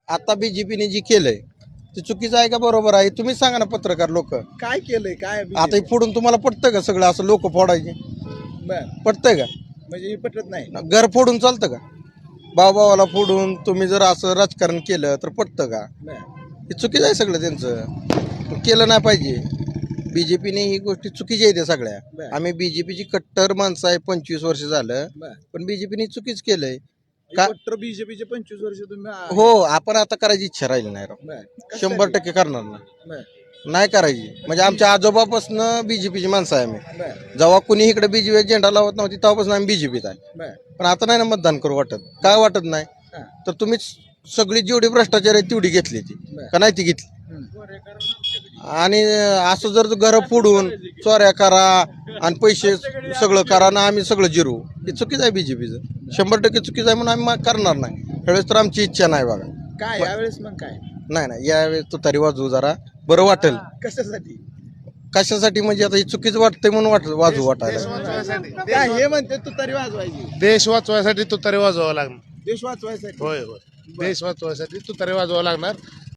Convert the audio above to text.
आता बीजेपीने जी केलंय ते चुकीचं आहे का बरोबर आहे तुम्हीच सांगा ना पत्रकार लोक. काय केलंय काय आता हे फोडून तुम्हाला पटतं का सगळं असं लोक फोडायचे बर पटतंय का? म्हणजे हे पटत नाही. घर फोडून चालतं का? भावाला फोडून तुम्ही जर असं राजकारण केलं तर पटतं का? बर हे चुकीचं आहे सगळं त्यांचं, केलं नाही पाहिजे. बीजेपीने ही गोष्टी चुकीच्या आहेत सगळ्या. बरं. आम्ही बीजेपीची कट्टर माणसं आहे 25 वर्ष झालं, बर पण बीजेपीने चुकीच केलंय. का? कट्टर बीजेपीचे 25 वर्ष तुम्ही हो, आपण आता करायची इच्छा राहिली नाही राव. बर 100% करणार ना, बर नाही करायची. म्हणजे आमच्या आजोबापासून बीजेपीची माणसं आहे आम्ही. बर जेव्हा कुणी इकडे बीजेपी झेंडा लावत नव्हती तेव्हापासून आम्ही बीजेपीत आहे. बर पण आता नाही ना मतदान करू वाटत. काय वाटत नाही? हा. तर तुम्ही सगळी जेवढी भ्रष्टाचार आहे तेवढी घेतली ती बरं. का नाही ती घेतली. हम्म. आणि असं जर घर फोडून चोऱ्या करा आणि पैसे सगळं करा ना आम्ही सगळं जिरू, हे चुकीचं आहे बीजेपीचं. 100% चुकीचं आहे म्हणून आम्ही करणार नाही. त्यावेळेस तर आमची इच्छा नाही बघा. काय यावेळेस मग काय नाही यावेळेस तो तरी वाजवू जरा बरं वाटेल. कशासाठी कशासाठी म्हणजे आता हे चुकीचं वाटतंय म्हणून वाजू वाटायला. काय हे म्हणते तू तरी वाजवायची देश वाचवायसाठी तुतारी वाजवावं लागणार. देश वाचवायसाठी होय होय देश वाचवायसाठी तुतारी वाजवावं लागणार.